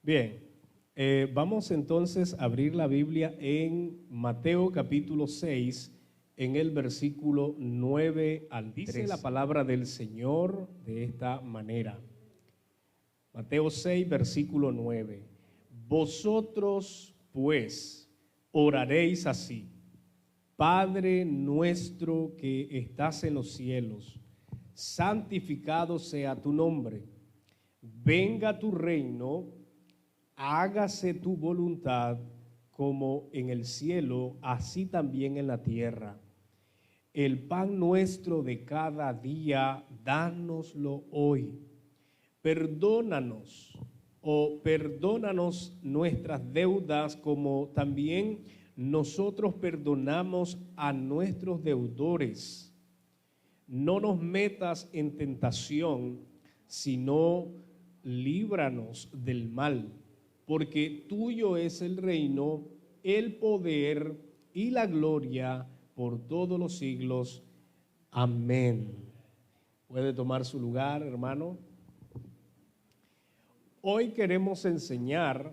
Bien, vamos entonces a abrir la Biblia en Mateo capítulo 6, en el versículo 9 al 13. Dice la palabra del Señor de esta manera. Mateo 6, versículo 9. Vosotros, pues, oraréis así: Padre nuestro que estás en los cielos, santificado sea tu nombre. Venga tu reino, hágase tu voluntad como en el cielo, así también en la tierra. El pan nuestro de cada día, dánoslo hoy. Perdónanos nuestras deudas como también nosotros perdonamos a nuestros deudores. No nos metas en tentación, sino líbranos del mal, porque tuyo es el reino, el poder y la gloria por todos los siglos. Amén. Puede tomar su lugar, hermano. Hoy queremos enseñar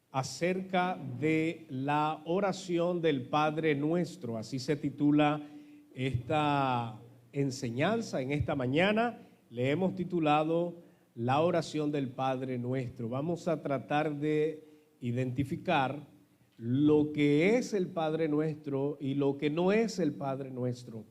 acerca de la oración del Padre Nuestro. Así se titula esta enseñanza en esta mañana. Le hemos titulado la oración del Padre Nuestro. Vamos a tratar de identificar lo que es el Padre Nuestro y lo que no es el Padre Nuestro.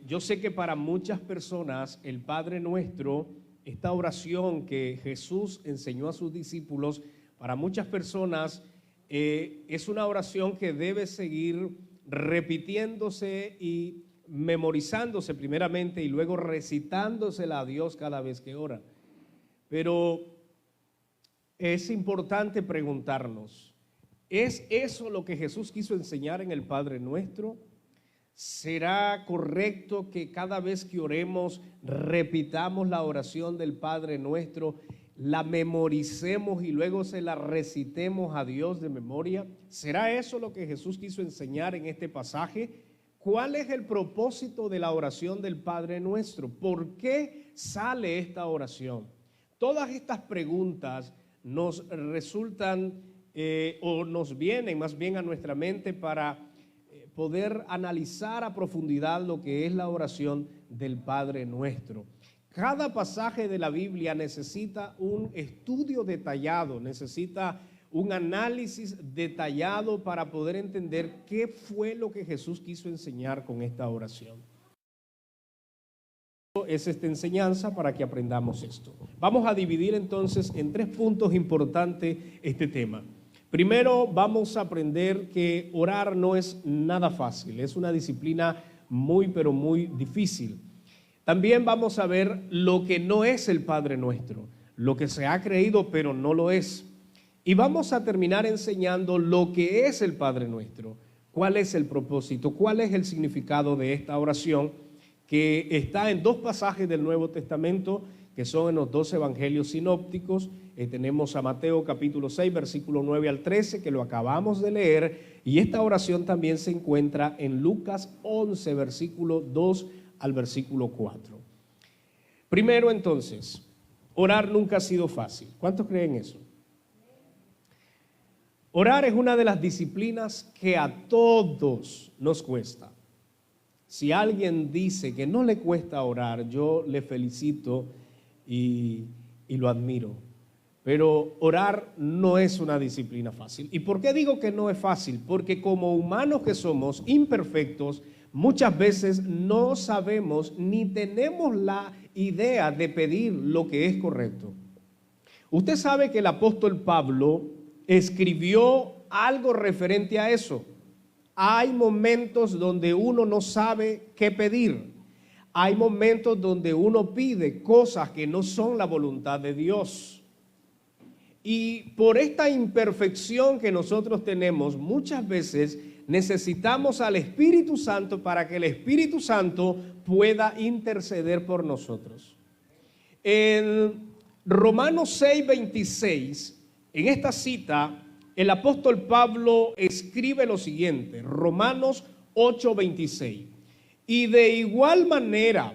Yo sé que para muchas personas el Padre Nuestro, esta oración que Jesús enseñó a sus discípulos, para muchas personas es una oración que debe seguir repitiéndose y memorizándose primeramente y luego recitándosela a Dios cada vez que ora. Pero es importante preguntarnos, ¿es eso lo que Jesús quiso enseñar en el Padre Nuestro? ¿Será correcto que cada vez que oremos repitamos la oración del Padre Nuestro, la memoricemos y luego se la recitemos a Dios de memoria? ¿Será eso lo que Jesús quiso enseñar en este pasaje? ¿Cuál es el propósito de la oración del Padre Nuestro? ¿Por qué sale esta oración? Todas estas preguntas nos resultan o nos vienen más bien a nuestra mente para poder analizar a profundidad lo que es la oración del Padre Nuestro. Cada pasaje de la Biblia necesita un estudio detallado, necesita un análisis detallado para poder entender qué fue lo que Jesús quiso enseñar con esta oración. Es esta enseñanza para que aprendamos esto. Vamos a dividir entonces en 3 puntos importantes este tema. Primero, vamos a aprender que orar no es nada fácil, es una disciplina muy, pero muy difícil. También vamos a ver lo que no es el Padre Nuestro, lo que se ha creído, pero no lo es. Y vamos a terminar enseñando lo que es el Padre Nuestro, cuál es el propósito, cuál es el significado de esta oración, que está en 2 pasajes del Nuevo Testamento, que son en los 2 evangelios sinópticos. Tenemos a Mateo capítulo 6, versículo 9 al 13, que lo acabamos de leer, y esta oración también se encuentra en Lucas 11, versículo 2 al versículo 4. Primero entonces, orar nunca ha sido fácil. ¿Cuántos creen eso? Orar es una de las disciplinas que a todos nos cuesta. Si alguien dice que no le cuesta orar, yo le felicito y lo admiro. Pero orar no es una disciplina fácil. ¿Y por qué digo que no es fácil? Porque como humanos que somos imperfectos, muchas veces no sabemos ni tenemos la idea de pedir lo que es correcto. Usted sabe que el apóstol Pablo escribió algo referente a eso. Hay momentos donde uno no sabe qué pedir. Hay momentos donde uno pide cosas que no son la voluntad de Dios. Y por esta imperfección que nosotros tenemos, muchas veces necesitamos al Espíritu Santo para que el Espíritu Santo pueda interceder por nosotros. En Romanos 6, 26, en esta cita, el apóstol Pablo escribe lo siguiente, Romanos 8, 26. Y de igual manera,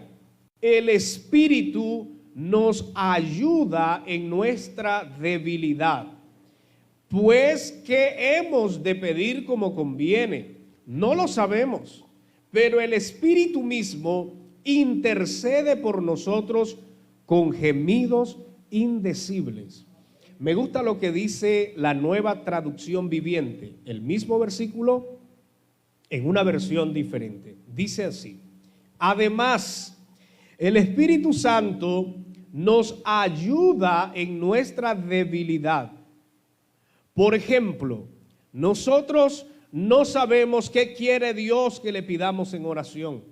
el Espíritu nos ayuda en nuestra debilidad. Pues, ¿qué hemos de pedir como conviene? No lo sabemos, pero el Espíritu mismo intercede por nosotros con gemidos indecibles. Me gusta lo que dice la Nueva Traducción Viviente, el mismo versículo en una versión diferente. Dice así: además, el Espíritu Santo nos ayuda en nuestra debilidad. Por ejemplo, nosotros no sabemos qué quiere Dios que le pidamos en oración,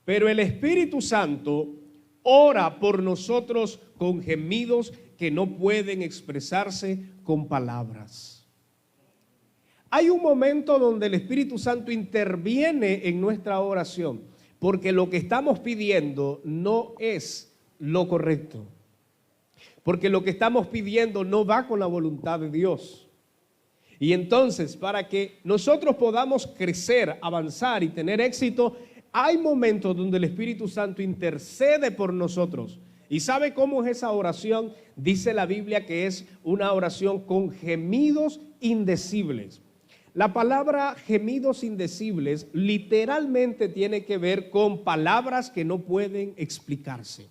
pero el Espíritu Santo ora por nosotros con gemidos que no pueden expresarse con palabras. Hay un momento donde el Espíritu Santo interviene en nuestra oración, porque lo que estamos pidiendo no es lo correcto, porque lo que estamos pidiendo no va con la voluntad de Dios. Y entonces, para que nosotros podamos crecer, avanzar y tener éxito, hay momentos donde el Espíritu Santo intercede por nosotros. ¿Y sabe cómo es esa oración? Dice la Biblia que es una oración con gemidos indecibles. La palabra gemidos indecibles literalmente tiene que ver con palabras que no pueden explicarse.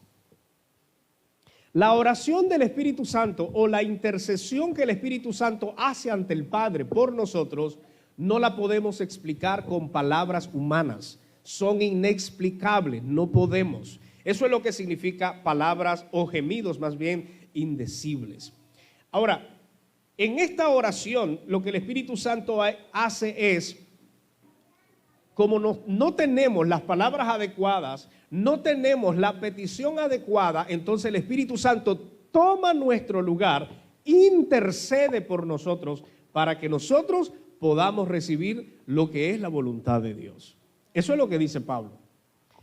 La oración del Espíritu Santo o la intercesión que el Espíritu Santo hace ante el Padre por nosotros no la podemos explicar con palabras humanas. Son inexplicables, no podemos. Eso es lo que significa palabras o gemidos más bien indecibles. Ahora, en esta oración lo que el Espíritu Santo hace es, como no tenemos las palabras adecuadas, no tenemos la petición adecuada, entonces el Espíritu Santo toma nuestro lugar, intercede por nosotros para que nosotros podamos recibir lo que es la voluntad de Dios. Eso es lo que dice Pablo.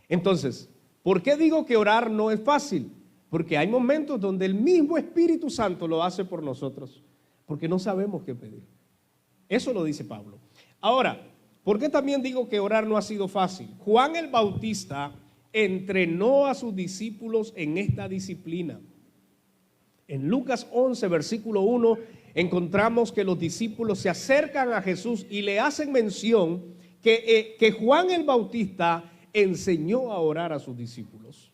Entonces, ¿por qué digo que orar no es fácil? Porque hay momentos donde el mismo Espíritu Santo lo hace por nosotros, porque no sabemos qué pedir. Eso lo dice Pablo. Ahora, ¿por qué también digo que orar no ha sido fácil? Juan el Bautista entrenó a sus discípulos en esta disciplina. En Lucas 11, versículo 1, encontramos que los discípulos se acercan a Jesús y le hacen mención que Juan el Bautista enseñó a orar a sus discípulos.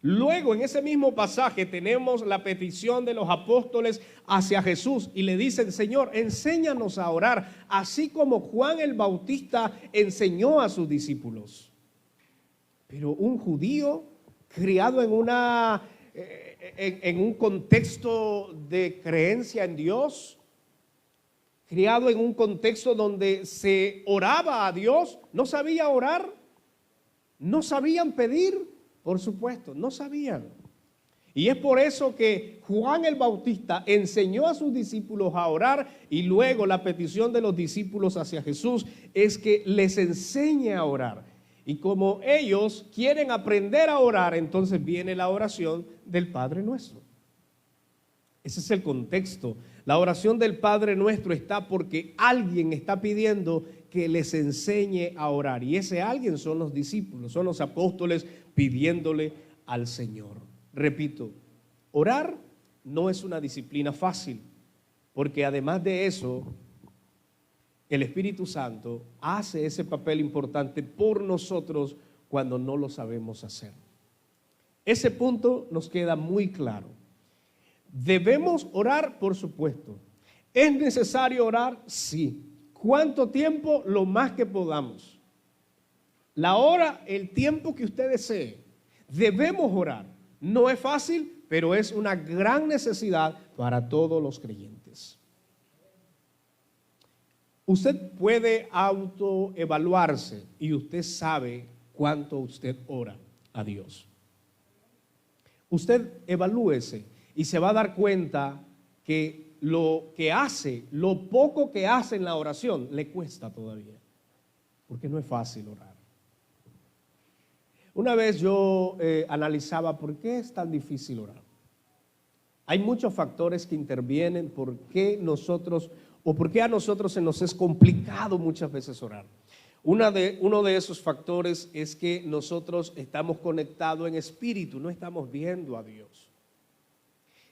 Luego, en ese mismo pasaje, tenemos la petición de los apóstoles hacia Jesús y le dicen: Señor, enséñanos a orar, así como Juan el Bautista enseñó a sus discípulos. Pero un judío criado en un contexto de creencia en Dios, criado en un contexto donde se oraba a Dios, no sabía orar, no sabían pedir, por supuesto, no sabían. Y es por eso que Juan el Bautista enseñó a sus discípulos a orar, y luego la petición de los discípulos hacia Jesús es que les enseñe a orar. Y como ellos quieren aprender a orar, entonces viene la oración del Padre Nuestro. Ese es el contexto. La oración del Padre Nuestro está porque alguien está pidiendo que les enseñe a orar. Y ese alguien son los discípulos, son los apóstoles pidiéndole al Señor. Repito, orar no es una disciplina fácil, porque además de eso, el Espíritu Santo hace ese papel importante por nosotros cuando no lo sabemos hacer. Ese punto nos queda muy claro. ¿Debemos orar? Por supuesto. ¿Es necesario orar? Sí. ¿Cuánto tiempo? Lo más que podamos. La hora, el tiempo que usted desee. Debemos orar. No es fácil, pero es una gran necesidad para todos los creyentes. Usted puede autoevaluarse y usted sabe cuánto usted ora a Dios. Usted evalúese y se va a dar cuenta que lo que hace, lo poco que hace en la oración, le cuesta todavía, porque no es fácil orar. Una vez yo analizaba por qué es tan difícil orar. Hay muchos factores que intervienen por qué a nosotros se nos es complicado muchas veces orar. Uno de esos factores es que nosotros estamos conectados en espíritu, no estamos viendo a Dios.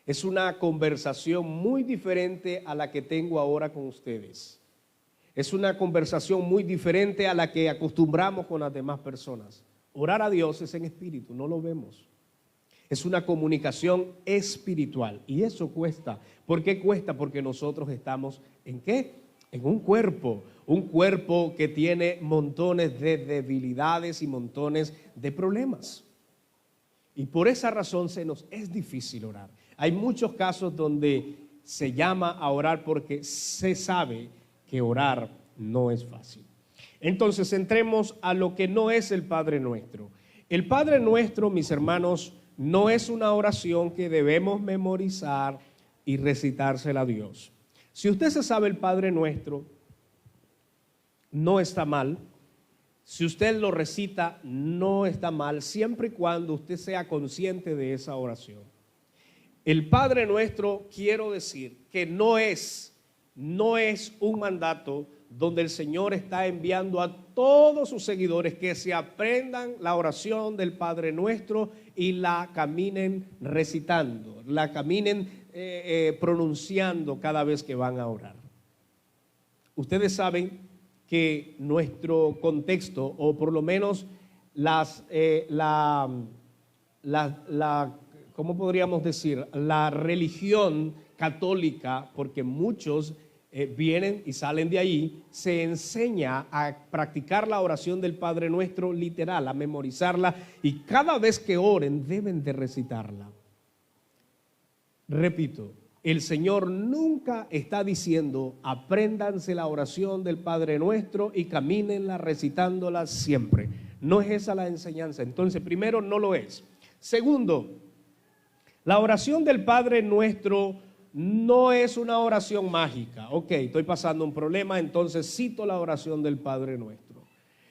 Es una conversación muy diferente a la que tengo ahora con ustedes. Es una conversación muy diferente a la que acostumbramos con las demás personas. Orar a Dios es en espíritu, no lo vemos. Es una comunicación espiritual y eso cuesta. ¿Por qué cuesta? Porque nosotros estamos ¿en qué? En un cuerpo que tiene montones de debilidades y montones de problemas. Y por esa razón se nos es difícil orar. Hay muchos casos donde se llama a orar porque se sabe que orar no es fácil. Entonces entremos a lo que no es el Padre Nuestro. El Padre Nuestro, mis hermanos, no es una oración que debemos memorizar y recitársela a Dios. Si usted se sabe el Padre Nuestro, no está mal. Si usted lo recita, no está mal, siempre y cuando usted sea consciente de esa oración. El Padre Nuestro, quiero decir que no es un mandato donde el Señor está enviando a todos sus seguidores que se aprendan la oración del Padre Nuestro y la caminen recitando, la caminen pronunciando cada vez que van a orar. Ustedes saben que nuestro contexto, o por lo menos ¿cómo podríamos decir? La religión católica, porque muchos vienen y salen de ahí, se enseña a practicar la oración del Padre Nuestro literal, a memorizarla, y cada vez que oren deben de recitarla. Repito, el Señor nunca está diciendo apréndanse la oración del Padre Nuestro y camínenla recitándola siempre. No es esa la enseñanza. Entonces, primero, no lo es. Segundo, la oración del Padre Nuestro no es una oración mágica. Ok, estoy pasando un problema, entonces cito la oración del Padre Nuestro.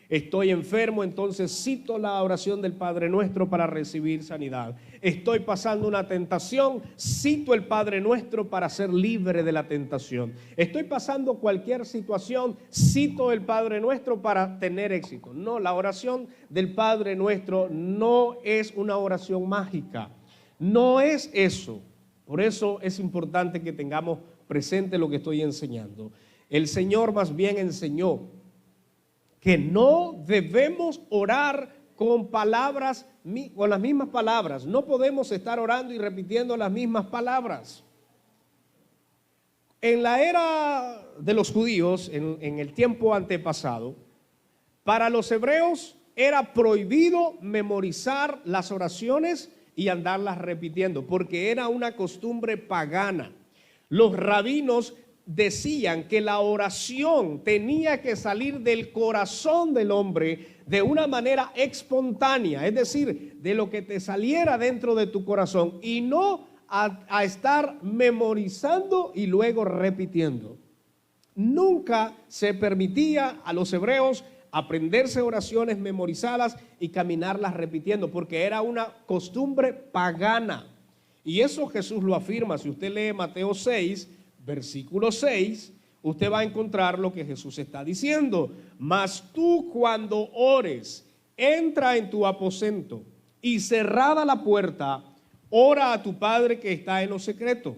Estoy enfermo, entonces cito la oración del Padre Nuestro para recibir sanidad. Estoy pasando una tentación, cito el Padre Nuestro para ser libre de la tentación. Estoy pasando cualquier situación, cito el Padre Nuestro para tener éxito. No, la oración del Padre Nuestro no es una oración mágica. No es eso. Por eso es importante que tengamos presente lo que estoy enseñando. El Señor más bien enseñó que no debemos orar con palabras, con las mismas palabras. No podemos estar orando y repitiendo las mismas palabras. En la era de los judíos, en el tiempo antepasado, para los hebreos era prohibido memorizar las oraciones y andarlas repitiendo, porque era una costumbre pagana. Los rabinos decían que la oración tenía que salir del corazón del hombre de una manera espontánea, es decir, de lo que te saliera dentro de tu corazón y no a estar memorizando y luego repitiendo. Nunca se permitía a los hebreos aprenderse oraciones memorizadas y caminarlas repitiendo, porque era una costumbre pagana. Y eso Jesús lo afirma. Si usted lee Mateo 6, versículo 6, usted va a encontrar lo que Jesús está diciendo. Mas tú cuando ores, entra en tu aposento y cerrada la puerta, ora a tu Padre que está en lo secreto.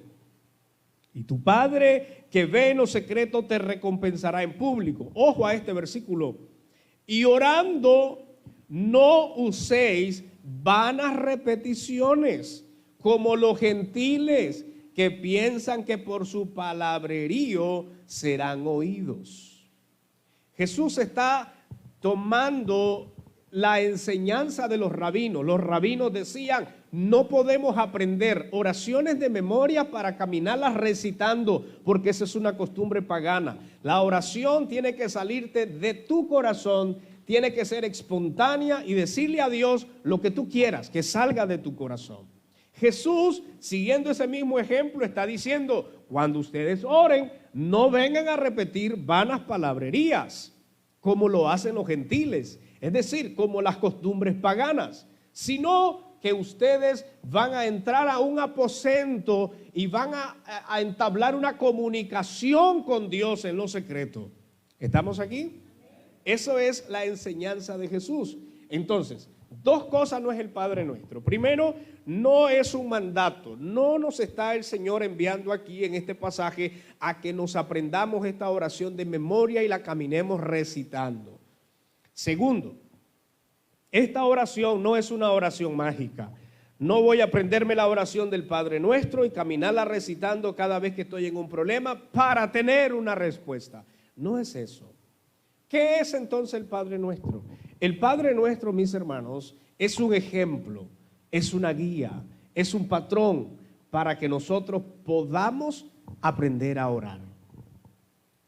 Y tu Padre que ve en lo secreto te recompensará en público. Ojo a este versículo. Y orando, no uséis vanas repeticiones, como los gentiles que piensan que por su palabrerío serán oídos. Jesús está tomando la enseñanza de los rabinos. Los rabinos decían, no podemos aprender oraciones de memoria para caminarlas recitando, porque esa es una costumbre pagana. La oración tiene que salirte de tu corazón, tiene que ser espontánea y decirle a Dios lo que tú quieras, que salga de tu corazón. Jesús, siguiendo ese mismo ejemplo, está diciendo, cuando ustedes oren, no vengan a repetir vanas palabrerías, como lo hacen los gentiles, es decir, como las costumbres paganas, sino que ustedes van a entrar a un aposento y van a entablar una comunicación con Dios en lo secreto. ¿Estamos aquí? Eso es la enseñanza de Jesús. Entonces, dos cosas no es el Padre Nuestro. Primero, no es un mandato. No nos está el Señor enviando aquí en este pasaje a que nos aprendamos esta oración de memoria y la caminemos recitando. Segundo, esta oración no es una oración mágica. No voy a aprenderme la oración del Padre Nuestro y caminarla recitando cada vez que estoy en un problema para tener una respuesta. No es eso. ¿Qué es entonces el Padre Nuestro? El Padre Nuestro, mis hermanos, es un ejemplo, es una guía, es un patrón para que nosotros podamos aprender a orar.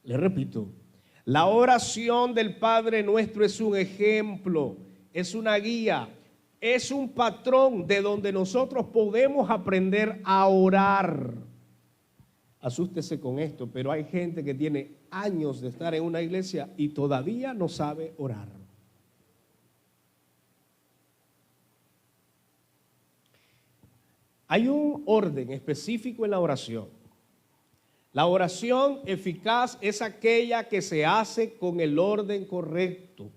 Le repito, la oración del Padre Nuestro es un ejemplo, es una guía, es un patrón de donde nosotros podemos aprender a orar. Asústese con esto, pero hay gente que tiene años de estar en una iglesia y todavía no sabe orar. Hay un orden específico en la oración. La oración eficaz es aquella que se hace con el orden correcto.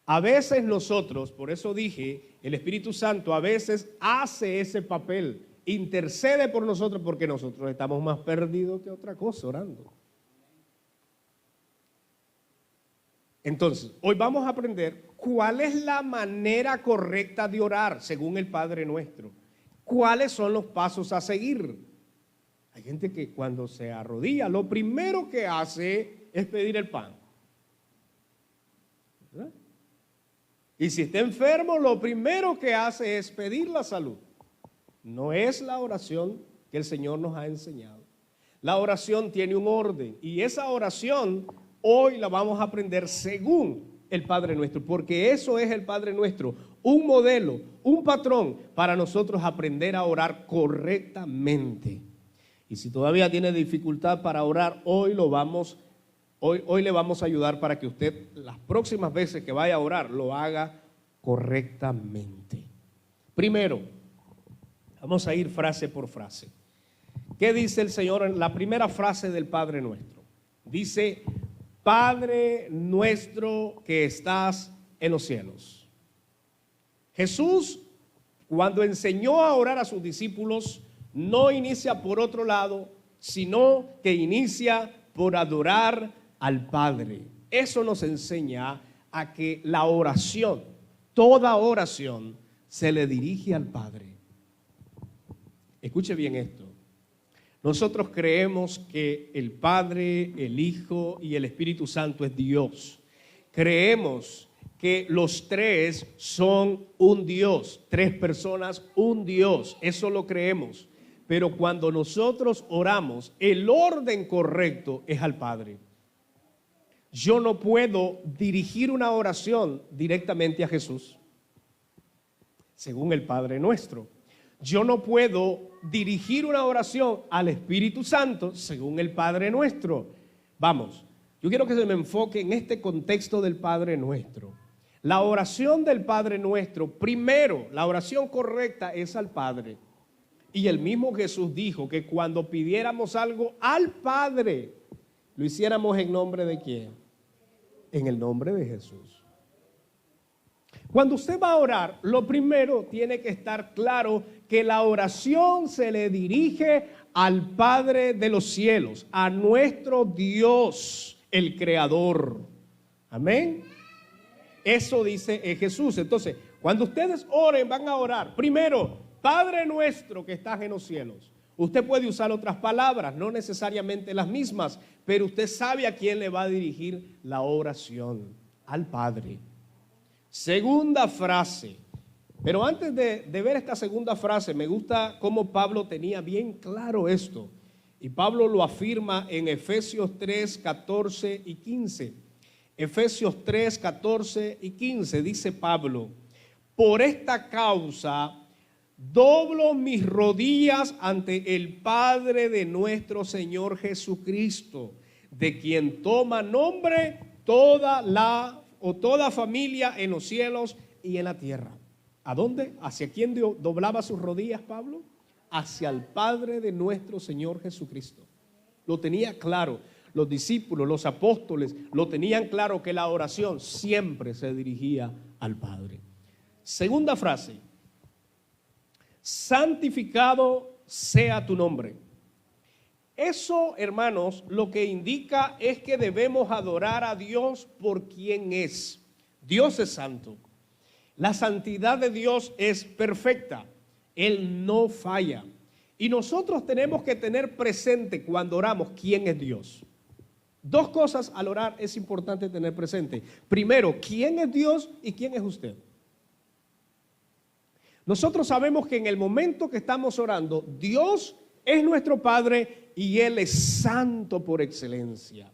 A veces nosotros, por eso dije, el Espíritu Santo a veces hace ese papel, intercede por nosotros porque nosotros estamos más perdidos que otra cosa orando. Entonces, hoy vamos a aprender cuál es la manera correcta de orar según el Padre Nuestro. ¿Cuáles son los pasos a seguir? Hay gente que cuando se arrodilla, lo primero que hace es pedir el pan. ¿Verdad? Y si está enfermo, lo primero que hace es pedir la salud. No es la oración que el Señor nos ha enseñado. La oración tiene un orden y esa oración hoy la vamos a aprender según el Padre Nuestro, porque eso es el Padre Nuestro, un modelo, un patrón para nosotros aprender a orar correctamente. Y si todavía tiene dificultad para orar, hoy le vamos a ayudar para que usted las próximas veces que vaya a orar lo haga correctamente. Primero, vamos a ir frase por frase. ¿Qué dice el Señor en la primera frase del Padre Nuestro? Dice: Padre nuestro que estás en los cielos. Jesús, cuando enseñó a orar a sus discípulos, no inicia por otro lado, sino que inicia por adorar al Padre. Eso nos enseña a que la oración, toda oración, se le dirige al Padre. Escuche bien esto. Nosotros creemos que el Padre, el Hijo y el Espíritu Santo es Dios. Creemos que los tres son un Dios, tres personas, un Dios. Eso lo creemos. Pero cuando nosotros oramos, el orden correcto es al Padre. Yo no puedo dirigir una oración directamente a Jesús, según el Padre Nuestro. Yo no puedo dirigir una oración al Espíritu Santo según el Padre Nuestro. Vamos, yo quiero que se me enfoque en este contexto del Padre Nuestro. La oración del Padre Nuestro, primero, la oración correcta es al Padre. Y el mismo Jesús dijo que cuando pidiéramos algo al Padre, lo hiciéramos en nombre de ¿quién? En el nombre de Jesús. Cuando usted va a orar, lo primero tiene que estar claro que la oración se le dirige al Padre de los cielos, a nuestro Dios, el Creador. Amén. Eso dice Jesús. Entonces, cuando ustedes oren, van a orar. Primero, Padre nuestro que estás en los cielos. Usted puede usar otras palabras, no necesariamente las mismas, pero usted sabe a quién le va a dirigir la oración, al Padre. Segunda frase. Pero antes de ver esta segunda frase, me gusta cómo Pablo tenía bien claro esto. Y Pablo lo afirma en Efesios 3, 14 y 15. Efesios 3, 14 y 15 dice Pablo: por esta causa doblo mis rodillas ante el Padre de nuestro Señor Jesucristo, de quien toma nombre toda familia en los cielos y en la tierra. ¿A dónde? ¿Hacia quién doblaba sus rodillas Pablo? Hacia el Padre de nuestro Señor Jesucristo. Lo tenía claro. los discípulos, los apóstoles, lo tenían claro que la oración siempre se dirigía al Padre. Segunda frase, santificado sea tu nombre. Eso, hermanos, lo que indica es que debemos adorar a Dios por quien es. Dios es santo. La santidad de Dios es perfecta. Él no falla. Y nosotros tenemos que tener presente cuando oramos quién es Dios. Dos cosas al orar es importante tener presente. Primero, quién es Dios y quién es usted. Nosotros sabemos que en el momento que estamos orando, Dios es nuestro Padre y Él es santo por excelencia.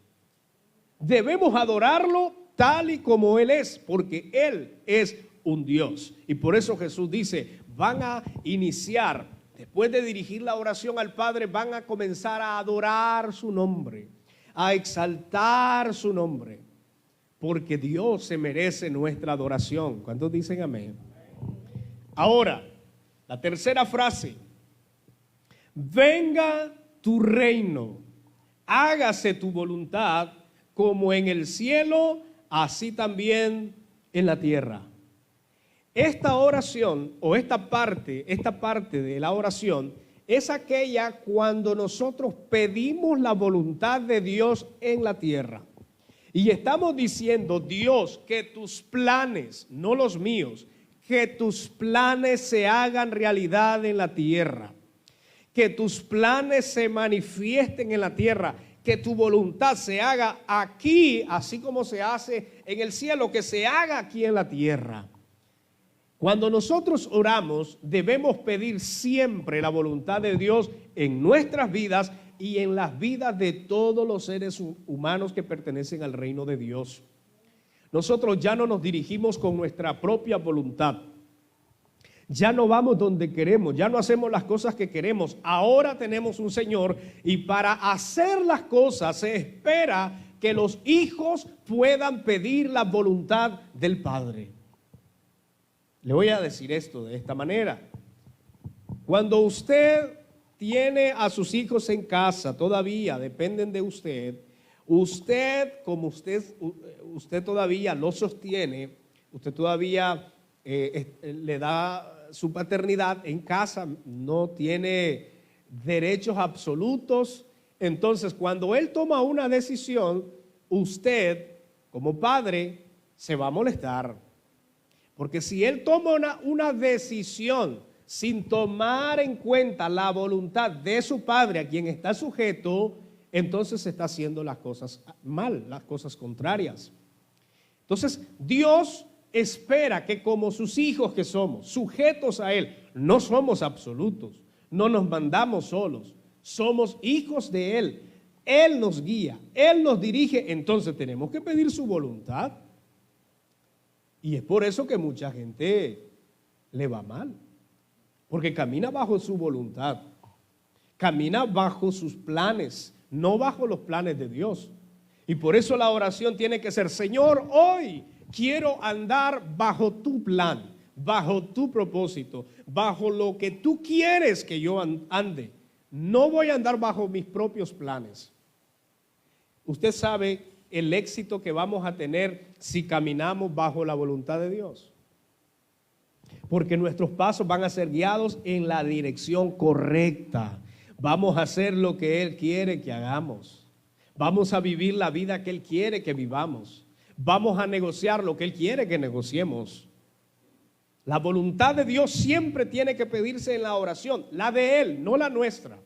Debemos adorarlo tal y como Él es, porque Él es un Dios. Y por eso Jesús dice, van a iniciar, después de dirigir la oración al Padre, van a comenzar a adorar su nombre, a exaltar su nombre, porque Dios se merece nuestra adoración. ¿Cuántos dicen amén? Ahora, la tercera frase, venga tu reino, hágase tu voluntad como en el cielo, así también en la tierra. Esta oración o esta parte de la oración es aquella cuando nosotros pedimos la voluntad de Dios en la tierra. Y estamos diciendo, Dios, que tus planes, no los míos, que tus planes se hagan realidad en la tierra. Que tus planes se manifiesten en la tierra. Que tu voluntad se haga aquí, así como se hace en el cielo, que se haga aquí en la tierra. Cuando nosotros oramos, debemos pedir siempre la voluntad de Dios en nuestras vidas y en las vidas de todos los seres humanos que pertenecen al reino de Dios. Nosotros ya no nos dirigimos con nuestra propia voluntad. Ya no vamos donde queremos, ya no hacemos las cosas que queremos. Ahora tenemos un Señor y para hacer las cosas se espera que los hijos puedan pedir la voluntad del Padre. Le voy a decir esto de esta manera. Cuando usted tiene a sus hijos en casa, todavía dependen de usted, como usted todavía lo sostiene, usted todavía le da su paternidad en casa, no tiene derechos absolutos. Entonces, cuando él toma una decisión, usted, como padre, se va a molestar. Porque si él toma una decisión sin tomar en cuenta la voluntad de su padre a quien está sujeto, entonces se está haciendo las cosas mal, las cosas contrarias. Entonces, Dios espera que como sus hijos que somos, sujetos a Él, no somos absolutos, no nos mandamos solos, somos hijos de Él. Él nos guía, Él nos dirige, entonces tenemos que pedir su voluntad. Y es por eso que mucha gente le va mal, porque camina bajo su voluntad, camina bajo sus planes, no bajo los planes de Dios. Y por eso la oración tiene que ser, Señor, hoy quiero andar bajo tu plan, bajo tu propósito, bajo lo que tú quieres que yo ande. No voy a andar bajo mis propios planes. Usted sabe el éxito que vamos a tener si caminamos bajo la voluntad de Dios. Porque nuestros pasos van a ser guiados en la dirección correcta. Vamos a hacer lo que Él quiere que hagamos. Vamos a vivir la vida que Él quiere que vivamos. Vamos a negociar lo que Él quiere que negociemos. La voluntad de Dios siempre tiene que pedirse en la oración, la de Él, no la nuestra.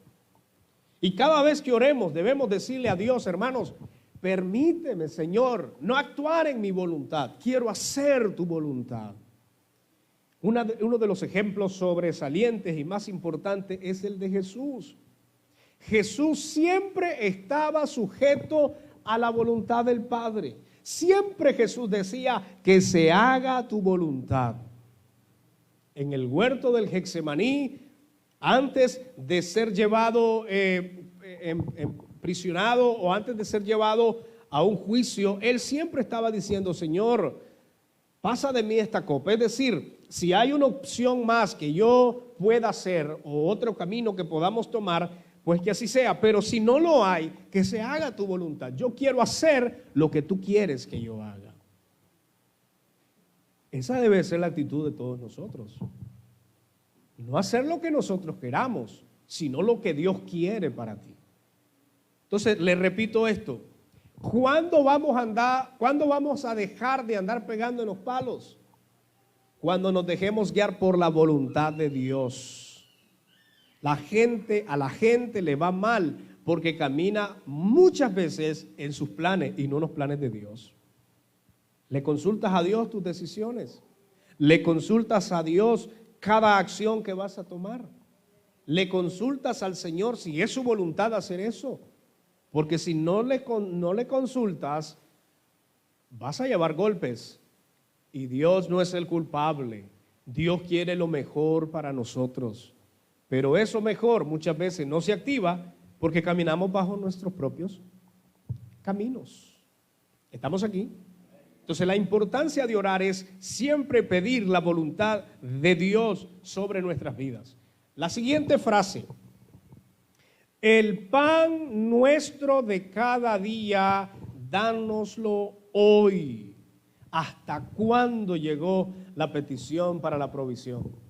Y cada vez que oremos debemos decirle a Dios, hermanos, permíteme, Señor, no actuar en mi voluntad, quiero hacer tu voluntad. Uno de los ejemplos sobresalientes y más importantes es el de Jesús. Jesús siempre estaba sujeto a la voluntad del Padre. Siempre Jesús decía que se haga tu voluntad. En el huerto del Getsemaní, antes de ser llevado prisionado o antes de ser llevado a un juicio, él siempre estaba diciendo, Señor, pasa de mí esta copa. Es decir, si hay una opción más que yo pueda hacer o otro camino que podamos tomar, pues que así sea. Pero si no lo hay, que se haga tu voluntad. Yo quiero hacer lo que tú quieres que yo haga. Esa debe ser la actitud de todos nosotros. No hacer lo que nosotros queramos, sino lo que Dios quiere para ti. Entonces, le repito esto. ¿Cuándo vamos a dejar de andar pegando en los palos? Cuando nos dejemos guiar por la voluntad de Dios. A la gente le va mal porque camina muchas veces en sus planes y no en los planes de Dios. ¿Le consultas a Dios tus decisiones? ¿Le consultas a Dios cada acción que vas a tomar? ¿Le consultas al Señor si es su voluntad hacer eso? Porque si no le consultas, vas a llevar golpes. Y Dios no es el culpable. Dios quiere lo mejor para nosotros. Pero eso mejor muchas veces no se activa porque caminamos bajo nuestros propios caminos. ¿Estamos aquí? Entonces la importancia de orar es siempre pedir la voluntad de Dios sobre nuestras vidas. La siguiente frase: el pan nuestro de cada día, dánoslo hoy. ¿Hasta cuándo llegó la petición para la provisión?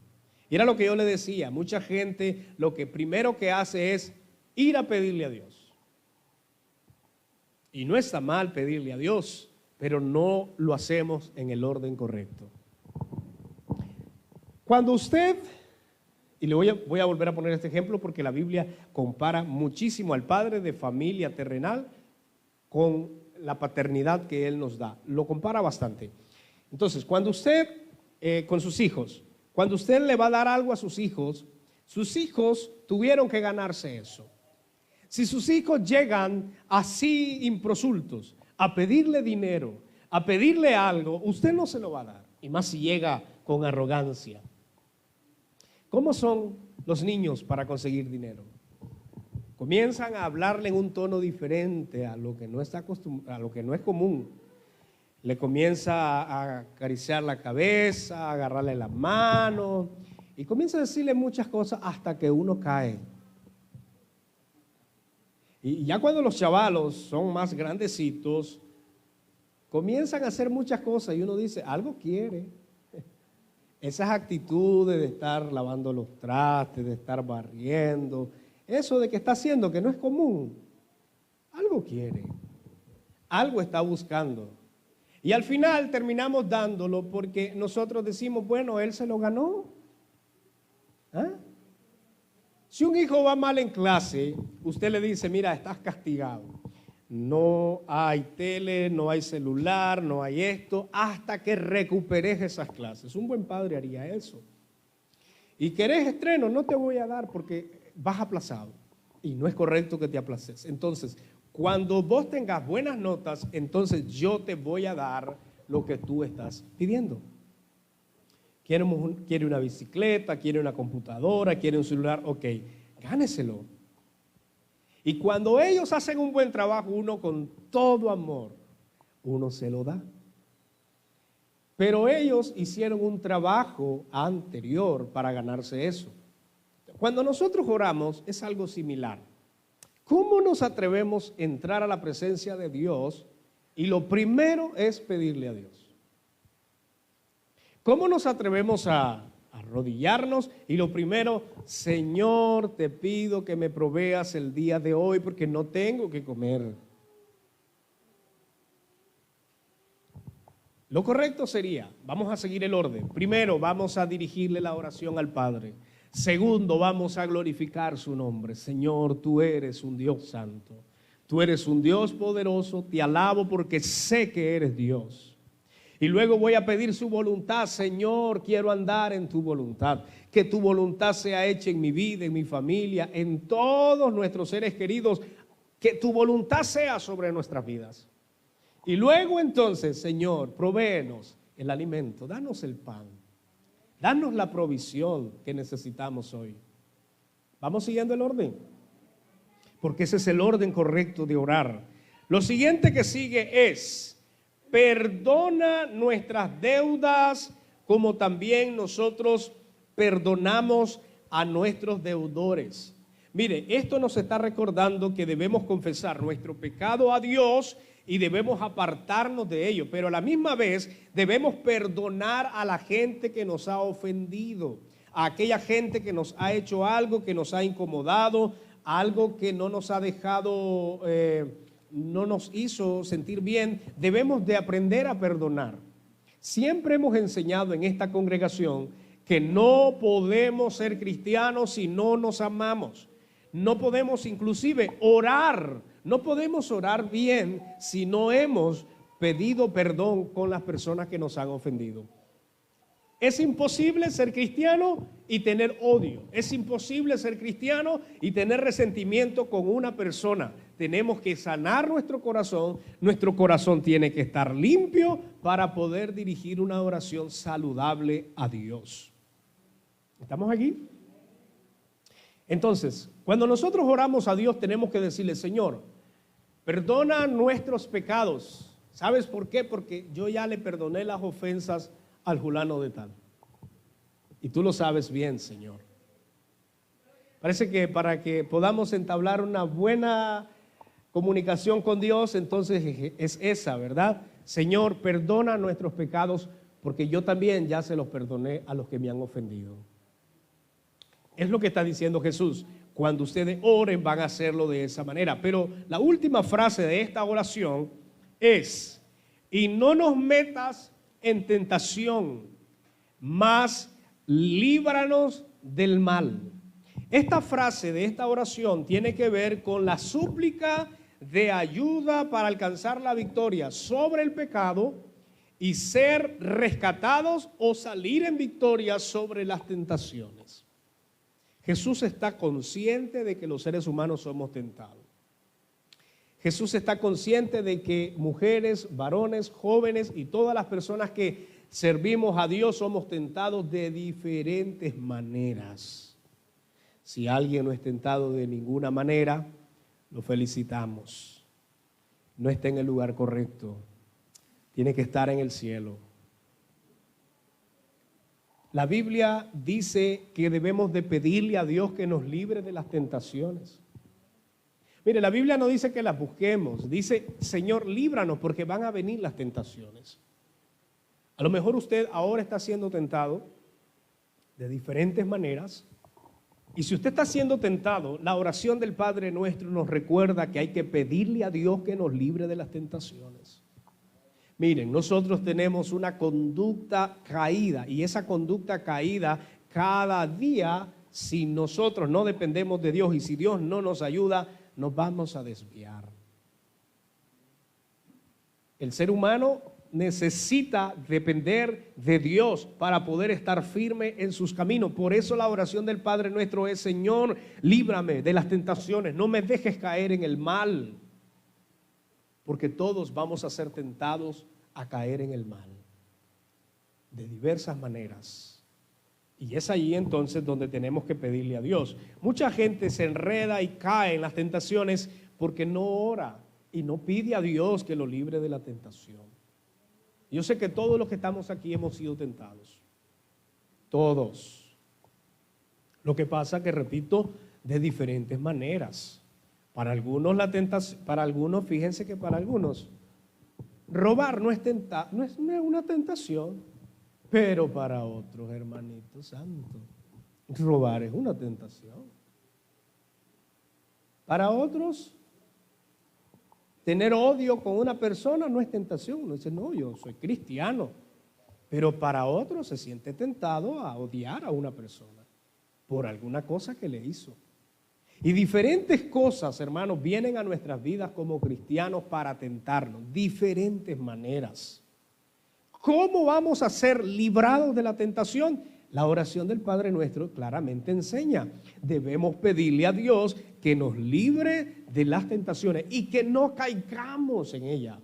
Y era lo que yo le decía, mucha gente lo que primero que hace es ir a pedirle a Dios. Y no está mal pedirle a Dios, pero no lo hacemos en el orden correcto. Cuando usted, y le voy a volver a poner este ejemplo porque la Biblia compara muchísimo al padre de familia terrenal con la paternidad que Él nos da. Lo compara bastante. Entonces, cuando usted, con sus hijos, cuando usted le va a dar algo a sus hijos tuvieron que ganarse eso. Si sus hijos llegan así improsultos a pedirle dinero, a pedirle algo, usted no se lo va a dar. Y más si llega con arrogancia. ¿Cómo son los niños para conseguir dinero? Comienzan a hablarle en un tono diferente a lo que no está a lo que no es común. Le comienza a acariciar la cabeza, a agarrarle la mano y comienza a decirle muchas cosas hasta que uno cae. Y ya cuando los chavalos son más grandecitos, comienzan a hacer muchas cosas y uno dice, algo quiere. Esas actitudes de estar lavando los trastes, de estar barriendo, eso de que está haciendo que no es común, algo quiere, algo está buscando. Y al final terminamos dándolo porque nosotros decimos, bueno, él se lo ganó. ¿Ah? Si un hijo va mal en clase, usted le dice, mira, estás castigado. No hay tele, no hay celular, no hay esto, hasta que recuperes esas clases. Un buen padre haría eso. Y querés estreno, no te voy a dar porque vas aplazado. Y no es correcto que te aplaces. Entonces, cuando vos tengas buenas notas, entonces yo te voy a dar lo que tú estás pidiendo. Quiere una bicicleta, quiere una computadora, quiere un celular, ok, gáneselo. Y cuando ellos hacen un buen trabajo, uno con todo amor, uno se lo da. Pero ellos hicieron un trabajo anterior para ganarse eso. Cuando nosotros oramos es algo similar. ¿Cómo nos atrevemos a entrar a la presencia de Dios? Y lo primero es pedirle a Dios. ¿Cómo nos atrevemos a arrodillarnos? Y lo primero, Señor, te pido que me proveas el día de hoy porque no tengo que comer. Lo correcto sería, vamos a seguir el orden. Primero, vamos a dirigirle la oración al Padre. Segundo, vamos a glorificar su nombre. Señor, tú eres un Dios santo. Tú eres un Dios poderoso. Te alabo porque sé que eres Dios. Y luego voy a pedir su voluntad. Señor, quiero andar en tu voluntad. Que tu voluntad sea hecha en mi vida, en mi familia, en todos nuestros seres queridos. Que tu voluntad sea sobre nuestras vidas. Y luego entonces, Señor, provéenos el alimento. Danos el pan. Danos la provisión que necesitamos hoy. ¿Vamos siguiendo el orden? Porque ese es el orden correcto de orar. Lo siguiente que sigue es: perdona nuestras deudas como también nosotros perdonamos a nuestros deudores. Mire, esto nos está recordando que debemos confesar nuestro pecado a Dios y debemos apartarnos de ello, pero a la misma vez debemos perdonar a la gente que nos ha ofendido, a aquella gente que nos ha hecho algo, que nos ha incomodado, algo que no nos ha dejado, no nos hizo sentir bien. Debemos de aprender a perdonar. Siempre hemos enseñado en esta congregación que no podemos ser cristianos si no nos amamos. No podemos inclusive orar, no podemos orar bien si no hemos pedido perdón con las personas que nos han ofendido. Es imposible ser cristiano y tener odio. Es imposible ser cristiano y tener resentimiento con una persona. Tenemos que sanar nuestro corazón. Nuestro corazón tiene que estar limpio para poder dirigir una oración saludable a Dios. ¿Estamos aquí? Entonces, cuando nosotros oramos a Dios tenemos que decirle: Señor, perdona nuestros pecados. ¿Sabes por qué? Porque yo ya le perdoné las ofensas al fulano de tal. Y tú lo sabes bien, Señor. Parece que para que podamos entablar una buena comunicación con Dios, entonces es esa, ¿verdad? Señor, perdona nuestros pecados porque yo también ya se los perdoné a los que me han ofendido. Es lo que está diciendo Jesús. Cuando ustedes oren van a hacerlo de esa manera. Pero la última frase de esta oración es: y no nos metas en tentación, mas líbranos del mal. Esta frase de esta oración tiene que ver con la súplica de ayuda para alcanzar la victoria sobre el pecado y ser rescatados o salir en victoria sobre las tentaciones. Jesús está consciente de que los seres humanos somos tentados. Jesús está consciente de que mujeres, varones, jóvenes y todas las personas que servimos a Dios somos tentados de diferentes maneras. Si alguien no es tentado de ninguna manera, lo felicitamos. No está en el lugar correcto. Tiene que estar en el cielo. La Biblia dice que debemos de pedirle a Dios que nos libre de las tentaciones. Mire, la Biblia no dice que las busquemos, dice: Señor, líbranos, porque van a venir las tentaciones. A lo mejor usted ahora está siendo tentado de diferentes maneras, y si usted está siendo tentado, la oración del Padre Nuestro nos recuerda que hay que pedirle a Dios que nos libre de las tentaciones. Miren, nosotros tenemos una conducta caída, y esa conducta caída cada día, si nosotros no dependemos de Dios y si Dios no nos ayuda, nos vamos a desviar. El ser humano necesita depender de Dios para poder estar firme en sus caminos. Por eso la oración del Padre Nuestro es: Señor, líbrame de las tentaciones, no me dejes caer en el mal. Porque todos vamos a ser tentados a caer en el mal de diversas maneras. Y es ahí entonces donde tenemos que pedirle a Dios. Mucha gente se enreda y cae en las tentaciones porque no ora y no pide a Dios que lo libre de la tentación. Yo sé que todos los que estamos aquí hemos sido tentados. Todos. Lo que pasa que, repito, de diferentes maneras. Para algunos la tentación, para algunos, fíjense que para algunos robar no es una tentación, pero para otros, hermanitos santos, robar es una tentación. Para otros, tener odio con una persona no es tentación. Uno dice: no, yo soy cristiano. Pero para otros se siente tentado a odiar a una persona por alguna cosa que le hizo. Y diferentes cosas, hermanos, vienen a nuestras vidas como cristianos para tentarnos. Diferentes maneras. ¿Cómo vamos a ser librados de la tentación? La oración del Padre Nuestro claramente enseña. Debemos pedirle a Dios que nos libre de las tentaciones y que no caigamos en ella.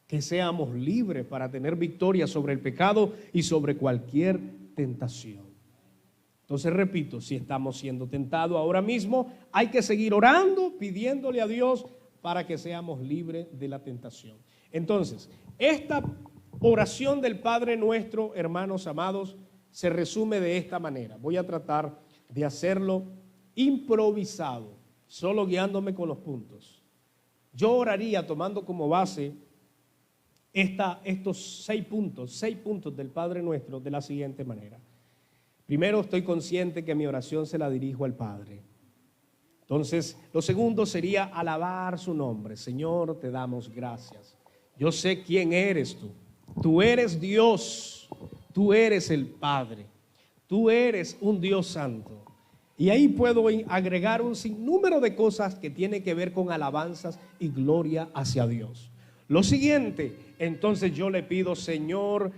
Que seamos libres para tener victoria sobre el pecado y sobre cualquier tentación. Entonces, repito, si estamos siendo tentados ahora mismo, hay que seguir orando, pidiéndole a Dios para que seamos libres de la tentación. Entonces, esta oración del Padre Nuestro, hermanos amados, se resume de esta manera. Voy a tratar de hacerlo improvisado, solo guiándome con los puntos, yo oraría tomando como base estos 6 puntos del Padre Nuestro de la siguiente manera. Primero, estoy consciente que mi oración se la dirijo al Padre. Entonces, lo segundo sería alabar su nombre. Señor, te damos gracias. Yo sé quién eres tú. Tú eres Dios. Tú eres el Padre. Tú eres un Dios santo. Y ahí puedo agregar un sinnúmero de cosas que tienen que ver con alabanzas y gloria hacia Dios. Lo siguiente, entonces yo le pido, Señor,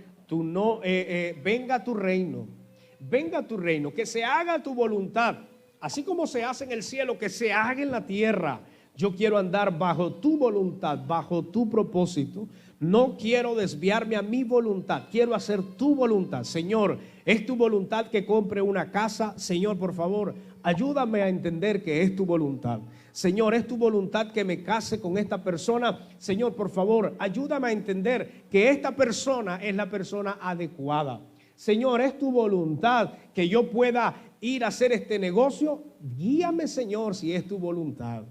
venga tu reino. Venga tu reino, que se haga tu voluntad. Así como se hace en el cielo, que se haga en la tierra. Yo quiero andar bajo tu voluntad, bajo tu propósito. No quiero desviarme a mi voluntad, quiero hacer tu voluntad. Señor, es tu voluntad que compre una casa. Señor, por favor, ayúdame a entender que es tu voluntad. Señor, es tu voluntad que me case con esta persona. Señor, por favor, ayúdame a entender que esta persona es la persona adecuada. Señor, es tu voluntad que yo pueda ir a hacer este negocio. Guíame, Señor, si es tu voluntad.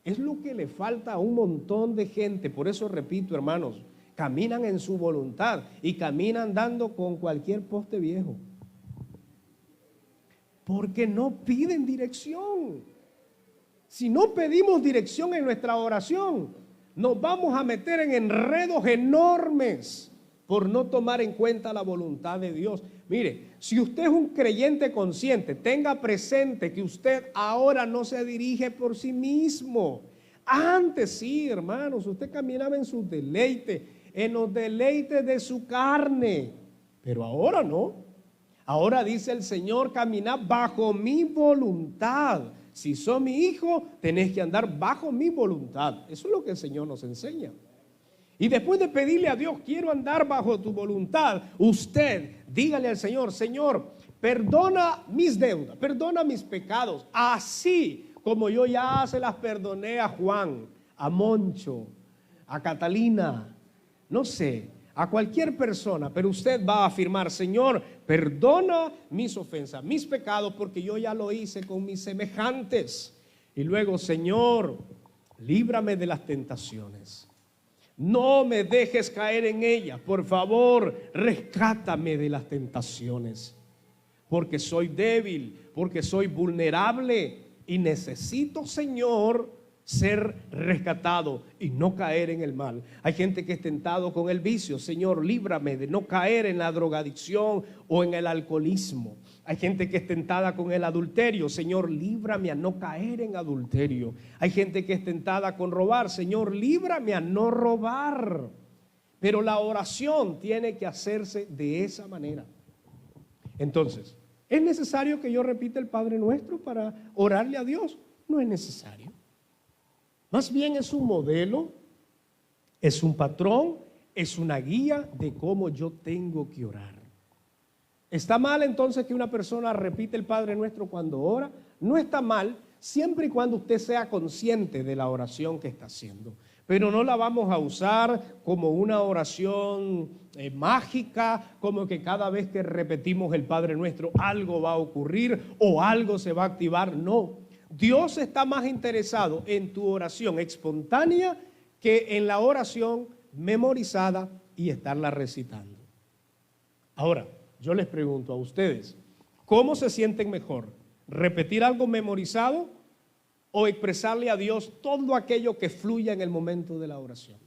Es lo que le falta a un montón de gente. Por eso repito, hermanos, caminan en su voluntad y caminan dando con cualquier poste viejo. Porque no piden dirección. Si no pedimos dirección en nuestra oración, nos vamos a meter en enredos enormes por no tomar en cuenta la voluntad de Dios. Mire, si usted es un creyente consciente, tenga presente que usted ahora no se dirige por sí mismo. Antes sí, hermanos, usted caminaba en sus deleites, en los deleites de su carne, pero ahora no. Ahora dice el Señor, caminad bajo mi voluntad. Si son mi hijo, tenés que andar bajo mi voluntad. Eso es lo que el Señor nos enseña. Y después de pedirle a Dios, quiero andar bajo tu voluntad, usted dígale al Señor, Señor, perdona mis deudas, perdona mis pecados, así como yo ya se las perdoné a Juan, a Moncho, a Catalina, no sé, a cualquier persona, pero usted va a afirmar, Señor, perdona mis ofensas, mis pecados, porque yo ya lo hice con mis semejantes. Y luego, Señor, líbrame de las tentaciones. No me dejes caer en ellas, por favor, rescátame de las tentaciones, porque soy débil, porque soy vulnerable y necesito, Señor, ser rescatado y no caer en el mal. Hay gente que es tentado con el vicio. Señor, líbrame de no caer en la drogadicción o en el alcoholismo. Hay gente que es tentada con el adulterio. Señor, líbrame a no caer en adulterio. Hay gente que es tentada con robar. Señor, líbrame a no robar. Pero la oración tiene que hacerse de esa manera. Entonces, ¿es necesario que yo repita el Padre Nuestro para orarle a Dios? No es necesario. Más bien es un modelo, es un patrón, es una guía de cómo yo tengo que orar. ¿Está mal entonces que una persona repite el Padre Nuestro cuando ora? No está mal, siempre y cuando usted sea consciente de la oración que está haciendo. Pero no la vamos a usar como una oración mágica, como que cada vez que repetimos el Padre Nuestro algo va a ocurrir o algo se va a activar. No, Dios está más interesado en tu oración espontánea que en la oración memorizada y estarla recitando. Ahora, yo les pregunto a ustedes, ¿cómo se sienten mejor? ¿Repetir algo memorizado o expresarle a Dios todo aquello que fluya en el momento de la oración?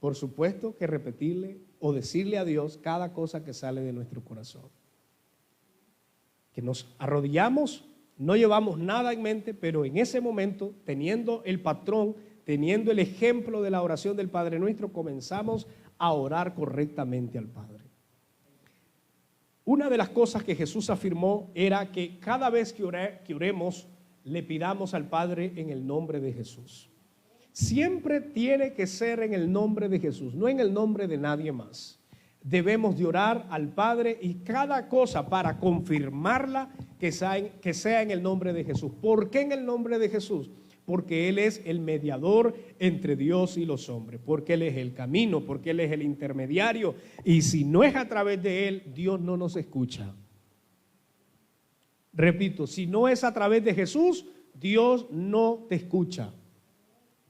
Por supuesto que repetirle o decirle a Dios cada cosa que sale de nuestro corazón. Que nos arrodillamos, no llevamos nada en mente, pero en ese momento, teniendo el patrón, teniendo el ejemplo de la oración del Padre Nuestro, comenzamos a orar correctamente al Padre. Una de las cosas que Jesús afirmó era que cada vez que oremos, le pidamos al Padre en el nombre de Jesús. Siempre tiene que ser en el nombre de Jesús, no en el nombre de nadie más. Debemos de orar al Padre y cada cosa para confirmarla que sea en el nombre de Jesús. ¿Por qué en el nombre de Jesús? Porque Él es el mediador entre Dios y los hombres, porque Él es el camino, porque Él es el intermediario, y si no es a través de Él, Dios no nos escucha. Repito, si no es a través de Jesús, Dios no te escucha.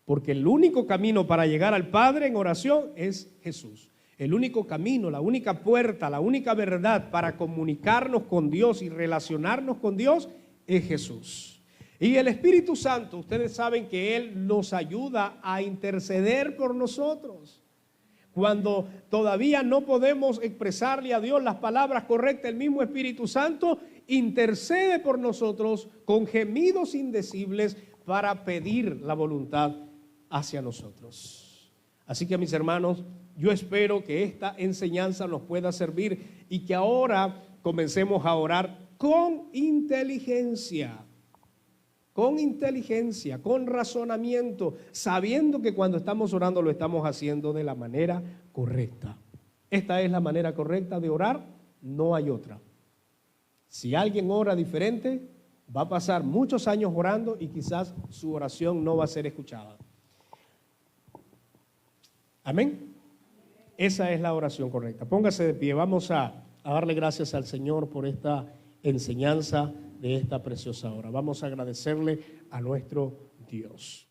Porque el único camino para llegar al Padre en oración es Jesús. El único camino, la única puerta, la única verdad para comunicarnos con Dios y relacionarnos con Dios es Jesús. Y el Espíritu Santo, ustedes saben que Él nos ayuda a interceder por nosotros. Cuando todavía no podemos expresarle a Dios las palabras correctas, el mismo Espíritu Santo intercede por nosotros con gemidos indecibles para pedir la voluntad hacia nosotros. Así que, mis hermanos, yo espero que esta enseñanza nos pueda servir y que ahora comencemos a orar con inteligencia, con razonamiento, sabiendo que cuando estamos orando lo estamos haciendo de la manera correcta. Esta es la manera correcta de orar, no hay otra. Si alguien ora diferente, va a pasar muchos años orando y quizás su oración no va a ser escuchada. Amén. Esa es la oración correcta. Póngase de pie. Vamos a darle gracias al Señor por esta enseñanza de esta preciosa hora. Vamos a agradecerle a nuestro Dios.